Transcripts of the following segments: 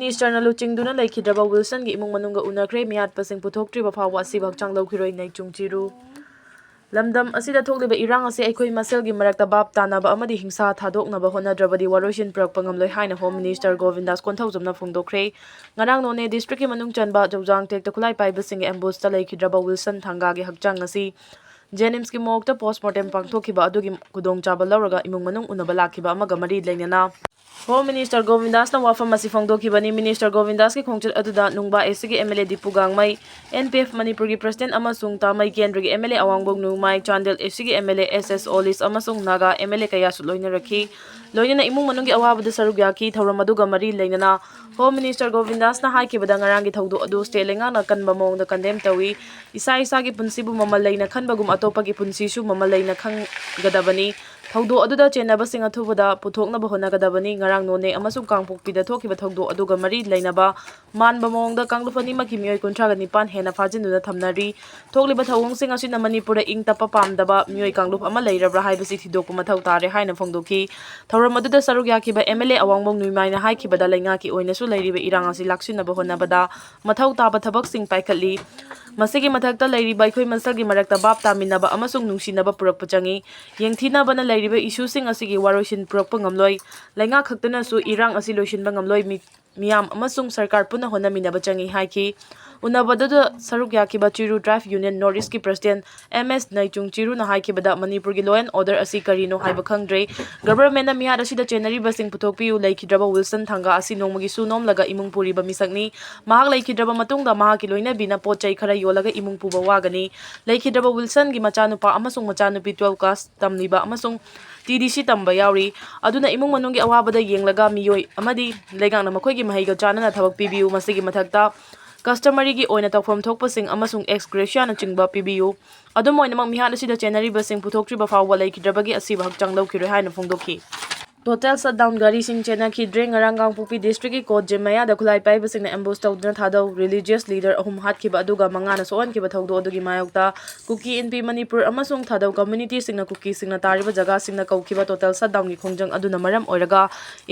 Minister na luchingduna laikhidraba Wilson gi imung manungga unakre miyatpasing puthoktriba phawwa asiba hakchang laukhiroi Naichung Chiru. Lamdam asida thokliba irang ase aikoi maselgi marakta bab tanaba amadi hingsa thadoknaba honadrabadi waroshin purakpa ngamloi haina Home Minister Govindas Konthaujamna phongdokre. Ngarang none district ki manung chanba Jawjang tekta khulai paibasing ambush ta laikhidraba Wilson thanga gi hakchang asi Jenims ki mokta postmortem pangthokhiba adugi kudongchaba lauraga imung manung unaba lakhiba amaga mari leinana. Home Minister Govindas na wafam asi phongdokhibani Minister Govindas ki khongchit aduda nungba SC MLA Dipu Gangmai NPF Manipuri President amasung Tamai Kendri MLA Awangbong Nungmai Chandel SC MLA SS Olis amasung Naga MLA kaya su loina rakhi loina imung manung gi awabada sarugya ki thauram aduga mari leinana Home Minister Govindas na haikibada ngarang gi thaudu adu state lenga na kanba mongda condemn tawi isa gi punsibu mamal leina khanbagum atopa gi punsi su mamal leina khang gadabani thaudu aduda Chennabasing athubada puthoknaba honagadabani ngarang none amasung kangpokpida thokiba thaudu aduga mari leinaba manba mongda kanglufani maki mioi 39 hena fajinduna thamnari thokliba thawungsing asina Manipura ing tapa pamdaba mioi kangluf ama leirabra haibasi thidokpa mathau tare haina phongdoki thauram aduda saruk yakiba MLA Awangbong Nuimaina haikibada leinga ki oinasu leiriba irang asi laksinaba honabada mathau taba thabak sing paikhatli masigi mathakta leiriba ikhoi masalgi marakta bab taminaba amasung nungsinaba purakpa changi yengthina bana leiriba issue sing asigi waroshin purakpa ngamloi leinga khaktana su irang asi loishinba ngamloi miyam amasung sarkar puna honaminaba changi haiki unabada saruk yakiba Chiru Drive Union North ki President MS Naichung Chiru na haikibada Manipur gi law and order asi karino haiba khangdre government na miha asida chenari basing puthokpiu laikhidraba Wilson thanga asi nongmagi sunom laga imung puri ba misakni mahak laikhidraba matungda mahak ki loina bina pochai khara yolaga imung puba wagani laikhidraba Wilson gi machanupa amasung machanupi 12 class tamniba amasung TDC tamba yauri aduna imung manunggi awabada yenglaga miyoi amadi legang na makhoi gi mahaiga chanana thabak pibiu masigi mathakta customary gi oina tawfam thokpasing amasung ex gratia na chingba PBU adum oina mang mihan asida chenari basing puthoktriba phawwa laikhidrabagi asiba hakchang laukhire haina phongdokhi total shutdown gari sing chena ki dreng arangang pupi district ki court jemaya da khulai pai basing na ambush tawdna thadau religious leader ahum hat ki ba aduga mangana soan ki ba thawdo adugi mayokta Kuki NP Manipur amasung thadau community sing na Kuki sing na tariba jaga sing na kaukiba total shutdown gi khongjang aduna maram oiraga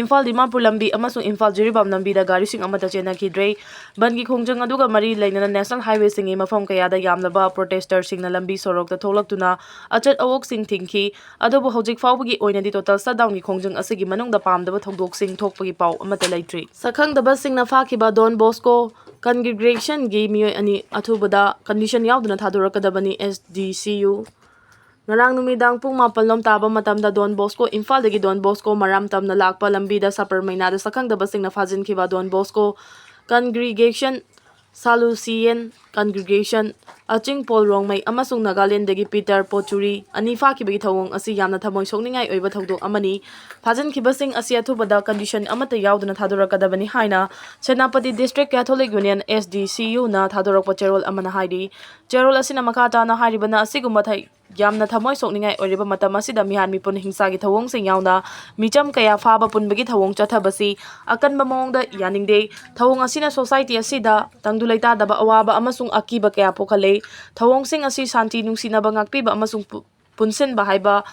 Imphal Dimapur lambi amasung Imphal Jiribam lambi da gari sing amata chena ki drei ban gi khongjang aduga mari lainana national highway sing mafam kaya da yamlaba protester sing na lambi sorok da tholaktuna achat awok sing thingki adobo hojik fawbagi oina di total shutdown gi khongjang asigi manungda pamdaba thongdoksing thokpagi pau amata leitri sakhangdaba singna fakhiba Don Bosco congregation gi mioi ani athubada condition yauduna thadorakadabani SDCU ngarang numidang pung 4 lom taba matamda Don Bosco Imphal dagi Don Bosco maram tamna lakpa lambida sapar mainada sakhangdaba singna fajin khiba Don Bosco congregation Salusian congregation aching Paul Rongmai amasung Nagaland dagi Peter Pochuri anifa ki bagi thawong asi yamna thamoi sokningai oiba thawdok amani phajan ki basing asi athubada condition amata yauduna thadorakadabani haina Senapati District Catholic Union SDCU na thadorakpa cherol amana haidi cherol asina makata na haribana asigumba thai yamna thamoi sokningai oiba matam asida mihan mipun hingsa gi thawong sing yauna micham kaya faba punbagi thawong chathabasi akanba mongda yaningde thawong asina society asida tangdulaita daba awaba amasung akiba kaya pokhale thawong sing asi santi nungsinaba ngakpiba amasung punsen ba haiba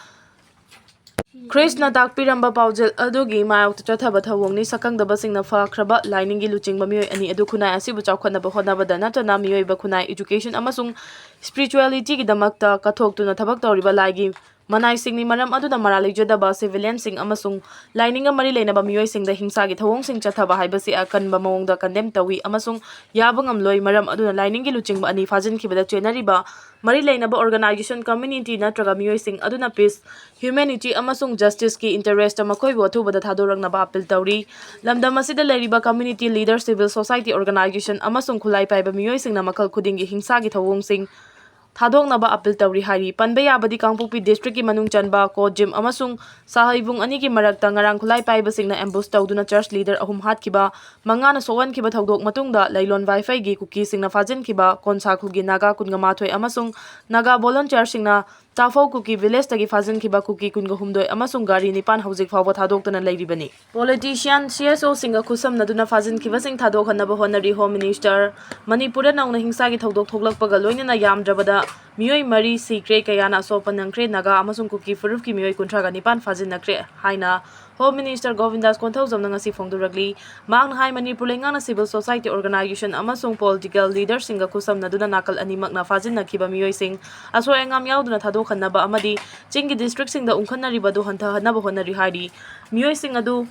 Krishna takpiramba paujel adugi mayok chathaba thawong ni sakangdaba singna fakhraba lining gi luchingba mioi ani adu khunai asibu chawkhanaba honabada natana mioi ba khunai education amasung spirituality gi damakta kathoktuna thabak tawriba laigi manai singni maram aduna maralejadaba civilian sing amasung lining amari leinaba mioi singda hingsa gi thawong sing chathaba haibasi akanba mawongda condemn tawi amasung yabangam loi maram aduna lining gi luchingba ani fajin khibada chenariba mari leinaba organization community natraga mioi sing aduna peace humanity amasung justice ki interest amakoi bo thubada thadorangna ba appeal tawri lamdam asida leiriba community leader civil society organization amasung khulai paiba mioi singna makal khudingi hingsa gi thawong sing thadoknaba appeal tawri hari panbeya badi kangpokpi district ki manung chanba ko jim amasung sahaibung ani ki marakta ngarang khulai paiba singna ambush tawduna church leader ahum hat kiba mangana sowan kiba thawdok matungda lailon wifi gi Kuki singna fajin kiba konsa khulgi naga kungamathoi amasung naga volunteer singna Tafau Kuki village tagi fajin kiba Kuki kunga humdoi amasung gari nipan hojik fawba thadokdana leiribani politician CSO singa khusam naduna fajin kiba sing thadok hanaba honari Home Minister Manipura nauna hingsa gi thawdok thoklakpaga loinana yamdrabada Mioi Mari Sikre Kayana Sopan Nankre Naga Amasung Kuki Furufki Mioi Kuntraga Nipan Fazin Nakre Haina Home Minister Govindas Konthausam Nangasi Fongduragli Mang Hai Manipur Lengana Civil Society Organization Amasung Political Leaders Singa Kusam Naduna Nakal Animak na Fazin Nakiba Mioi Sing Aso Engam Yauduna Thado Khanaba Amadi Chingi District Sing the Unkhanari Badu Hanta Hanaba Honari Hari Mioi Sing Adu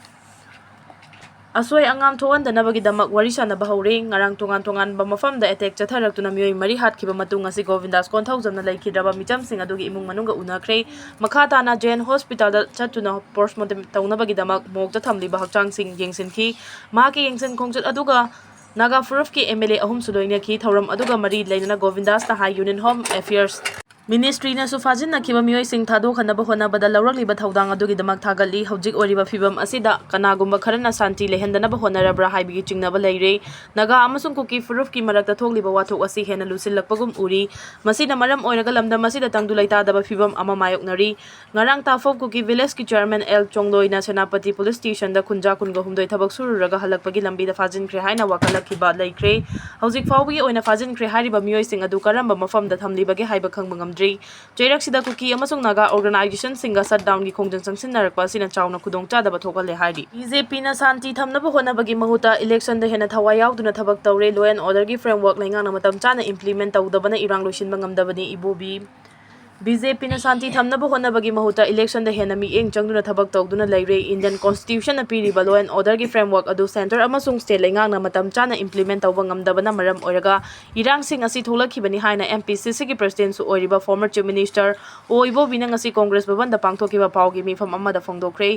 Asoi angam thoan da nabagi damak warisa na bahawre ngarang tungan ba da attack chatharak tuna mioi mari hat kiba matung asi Govindas Konthausam na laikhidraba micham sing adugi imung manunga unakre makhata na Jain Hospital da chatuna postmortem taunabagi damak mokta thamli ba hakchang sing yengsin ki ma ki yengsin khongchat aduga Naga Furuf ki MLA ahum suloina ki thoram aduga mari lainana Govindas ta High Union Home Affairs Ministry na sufajin na kiba mioi sing thado khanaba honabada lawrakliba thaudang adugi damak thagali hojik oriba phibam asida kanagumba kharana santi lehendanaba honarabra haibigi chingnaba leire naga amasung kuki furuf ki marakta thogliba wathok asi hena lusilakpagum uri masina maram oiraga lamda masida tangdulaita daba phibam ama mayoknari ngarang tafok kuki village ki chairman L Chongloi na Senapati police station da khunja kunga humdoi thabak sururaga halakpagi lambi da fajin kre haina wakalakhiba leikre hojik fawgi oina fajin kre hariba mioi sing adu karamba mafam da thamlibagi haiba khangbangam Jairak sida Kuki amasung Naga organization singa shutdown gi khongjang sangsin narakpa sina chawna khudong chadaba thokale hari BJP na santi thamnaba honabagi mahuta election da hena thawai yauduna thabak tawre law and order gi framework lainga na matam chana implement tawdabana irang loisinba ngamdabani ibobi BJP na santi thamnaba honabagi mahuta election da hena mi eng changduna thabak tawduna leire Indian Constitution na piriba law and order gi framework adu center amasung state lainga na matam chana implement tawba ngamdabana maram oiraga irang sing asi tholakhibani haina MPCC gi president su oiriba former chief minister oibo binang asi congress bhavan da pangthokiba pau gi mifam amada phongdokre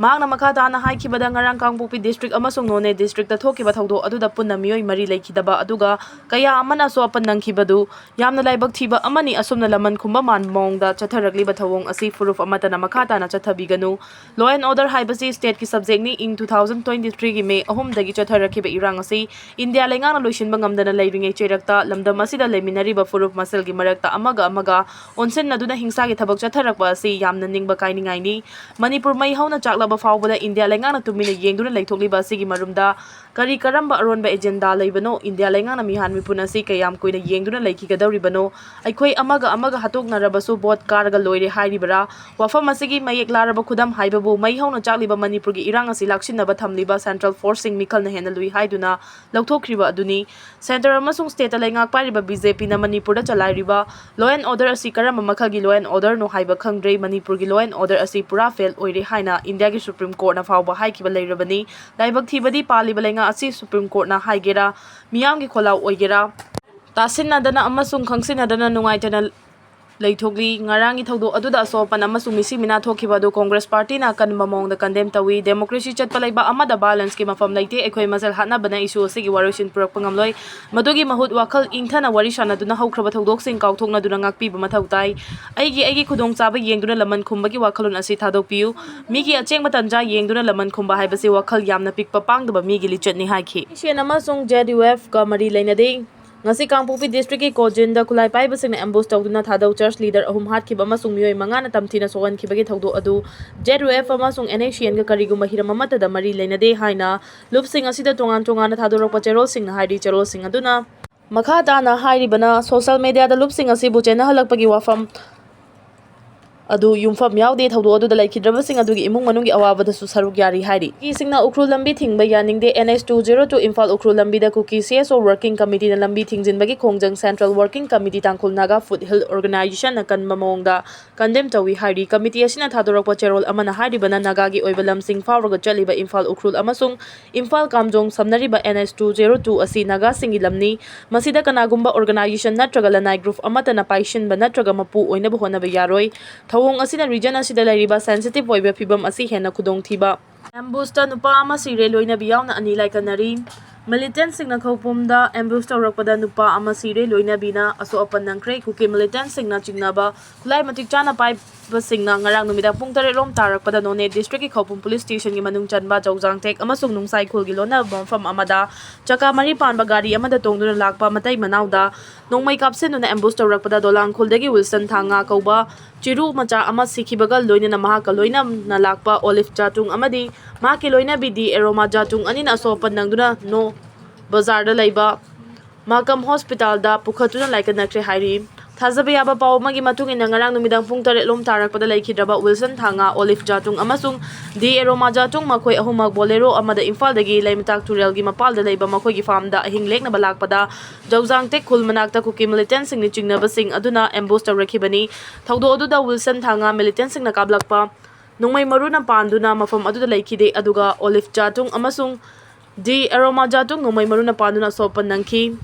mang na makha dana haikibada ngarang kangpupi district amasung none district ta thokiba thawdo adu da punna mioi mari leikhidaba aduga kaya amana so apan nangkhibadu yamna laibak thiba amani asumna laman khumba mongda chatharakliba thawong asi furuf amata na makhata na chathabiganu law and order haibasi state ki subject ni in 2023 gi May ahum dagi chatharakhiba irang asi India lenga na loisinba ngamdana leiringe cherakta lamdam asida leminariba furuf masal gi marakta amaga onsen naduna hingsa gi thabak chatharakba asi yamna ningba kainingai ni Manipur mai hauna chaklaba fawbada India lenga na tumina yengduna leithokliba asi gi marumda kari karamba aronba agenda leibano India lenga na mihan mipuna si kayam koina yengduna leikigadawribano aikhoi amaga hatokna basu bot karga loire hairibara wafam asigi mayek laraba khudam haibabu mai hauna chakliba Manipur gi irang asi laksinaba thamliba central forcing mikal na hena lui haiduna lauthokriba aduni center amasung state alaingak pariba BJP na Manipur da chalairiba law and order asi karama makal gi law and order no haiba khangdrei Manipur gi law and order asi pura fail oire haina India gi Supreme Court na fawba haikiba leirabani laibak thibadi paliba lenga asi Supreme Court na haigera miyam gi kholau oigera tasinadana amasung khangsinadana nungaitana Leithogli ngarangi thawdo aduda asopan amasung misi mina thokiba do Congress Party na kan mamong da condemn tawi democracy chatpalaiba amada balance ki mafam laite ekhoi masal hana bana issue asigi warosin purak pangamloi madugi mahut wakhal ingthana warishana duna haukraba thawdok sing kauthokna duna ngakpi ba mathautai aigi khudong chaba yengduna laman khumbagi wakhalon asi thadokpiu migi achengba tanja yengduna laman khumba haibase wakhal yamna pikpa pangdaba migi lichatni haikhi shen amasung JDUF ka mari lainade ngasi kangpupi district ki kojinda kulai pai basing na ambush tawduna thadau church leader ahum hatkiba amasung mioi manga na tamthina sogan khibagi thawdo adu JDUF amasung NACN ga kariguma hirama mata da mari leinade haina lupsing asida tongan na thadorokpa cherol sing na haidi cherol sing aduna makha ta na hairibana social media da lupsing asi bu chena halakpagi wafam adu yumfam yaude thawdo adu da laikhidrabasing adugi imung manungi awabada su saruk yari hairi ki singna ukru lambi thingba yaningde NS202 Imphal ukru lambi da Kuki CSO working committee na lambi thingjinbagi khongjang central working committee tangkhul naga foothill organization na kan mamongda condemn tawi hairi committee asina thadorokpa cherol amana hairibana naga gi oiba lamsing fawraga chaliba Imphal ukrul amasung Imphal kamjong samnariba NS202 asi naga singi lamni masida kanagumba organization natraga lanai group amata na paishin ba natraga mapu oina ba honaba yaroi Thawong asina region asida lairiba sensitive oiba phibam asi hena khudong thiba ambush ta nupa ama sire loina biyauna ani laikanari militant singna khopumda ambush tawrakpada nupa ama sire loina bina aso apan nangkre Kuki militant singna chingnaba khulai matik chana pai basingna ngarang numida pung 3 rom tarakpada none district ki khopum police station gi manung chanba jawjang tek amasung nungsai khul gi lona bomfam amada chaka mari panba gari amada tongduna lakpa matai manauda nongmai kapsen nuna ambush tawrakpada dolang khuldagi Wilson thanga kauba chiru macha ama sikhibaga loina na mahaka loina na lakpa olive chatung amadi mahaki loina bidi aroma chatung anina asopan nangduna no bazar da laiba makam hospital da pukhatuna laikanakre hairi Thazaba yaba pao amagi matung ina ngarang numidang pung 7 lom tarakpada laikhidraba Wilson Thanga, Olive Jatung amasung D Aroma Jatung makhoi ahumag bolero amada Imphaldagi Laimatak Turelgi mapalda leiba makhoi gi farmda ahing lekna balakpada Jaujang tek khul manakta Kuki militant singni Chenabasing aduna ambush tawrakhibani thaudo aduda Wilson Thanga militant singna kablakpa nungmai maruna panduna mafam aduda laikhide aduga Olive Jatung amasung D Aroma Jatung nungmai maruna panduna sopan nangki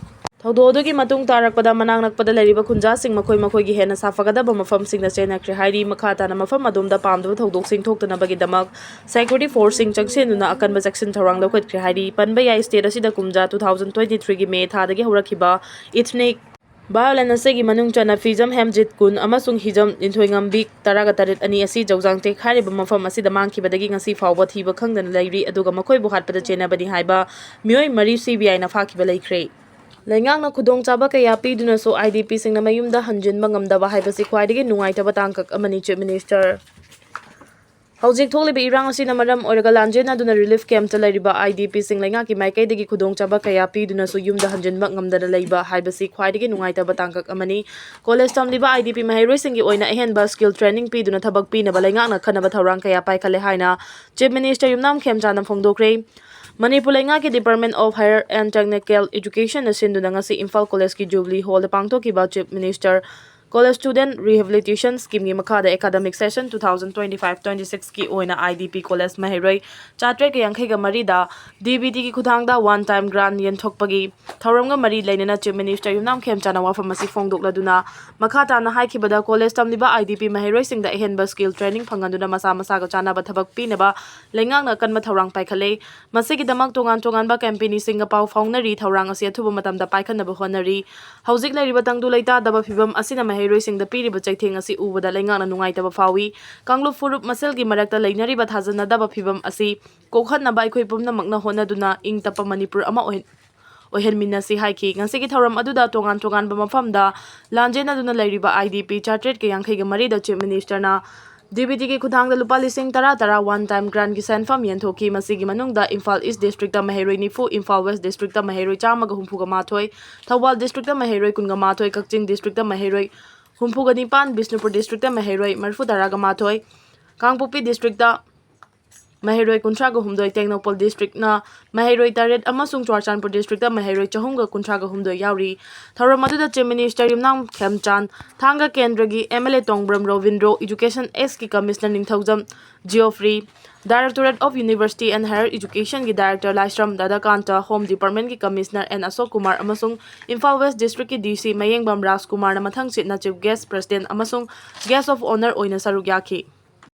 Thaudogi matung tarakpada manang nakpada lariba khunjasing makhoi gi hena safagadaba mafamsingna chenakre hairi makhatana mafam adumda pamdaba thodok thoktanabagi security forcing changsenuna akanba jackson tharang lokhatkre hairi panba yai state asida kumja 2023 gi May thadagi horakhiba ethnic violence asegi manung chana fizam hemjit kun amasung hijam inthoingambi taraga taret ani asi jaujang tek hariba mafam asida mangkhibadagi ngasi fawba thiba khangdana lairi aduga makhoi bu hatpada chenabani haiba mioi mari CBI na fakhiba laikhre Laingang na kudong chaba kaya piduna so IDP sing na mayumda hanjinba ngamdaba haibasi khwaidagi nungaitaba tangkak amani Chief Minister. Houjik thokliba irang asina maram oiraga lanjena duna relief camp ta lairiba IDP sing lainga ki maikaidagi kudong chaba kaya piduna so yumda hanjinba ngamdana laiba haibasi khwaidagi nungaitaba tangkak amani college tamliba IDP mahairoi singi oina ehenba skill training piduna thabak pinaba lainga na khanaba thaurang kaya paikhale haina Chief Minister yumnam khemchana phongdokre Manipuri ki Department of Higher and Technical Education asinduna ngasi Imphal College ki Jubilee Hall da pangthokiba Chief Minister College Student Rehabilitation Scheme gi makhada academic session 2025-26 ki oina IDP College Mahairoi chatre ke yankhai ga mari da DBT ki khudangda one time grant yen thokpagi thauramga mari lainana Chief Minister yumnam khemchana wafamasi phongdokladuna makhata na haikibada college tamliba IDP Mahairoi singda ehenba skill training phanganduna masa ga chana ba thabak pinaba lengang na kanma thaurang paikhale masigi damak tongan ba campaign singa pau faungnari thaurang asi athuba matamda paikhanna ba honari houjik lairiba tangdu leita daba phibam asina Mahairoi singda piriba chaitheng asi ubada laingana nungaitaba fawi kanglup furup maselgi marakta leinariba thajana daba phibam asi kokhanna ba ikhoi pumna makna honaduna ingtapa Manipur ama ohen minasi haiki ngasigi thauram aduda tongan ba mafamda lanjena duna lairiba IDP chartered ke yankhai ga mari da Chief Minister na DBT ki khudangda lupa lising tara one time grant ki senfam yenthoki masigi manungda Imphal East District ta Mahairoi nifu Imphal West District ta Mahairoi chama ga humpu ga mathoi Thawal District ta Mahairoi kun ga mathoi Kakching District ta Mahairoi humpu ga nipan Bisnupur District ta Mahairoi marfu tara ga mathoi Kangpopi District ta Mahairoi kunthra ga humdoi Tengnopol District na Mahairoi taret amasung Churachandpur District ta Mahairoi chahum ga kunthra ga humdoi yauri thauram aduda Chief Minister yumnam khemchan thanga kendra gi MLA Tongbram Rovindro Education S ki Commissioner Ningthaujam Geoffrey Directorate of University and Higher Education ki Director Laisram Dadakanta Home Department ki Commissioner N Asok Kumar amasung Imphal West District ki DC Mayengbam Raj Kumar na mathang sitna Chief Guest President amasung Guest of Honor oina saruk yaki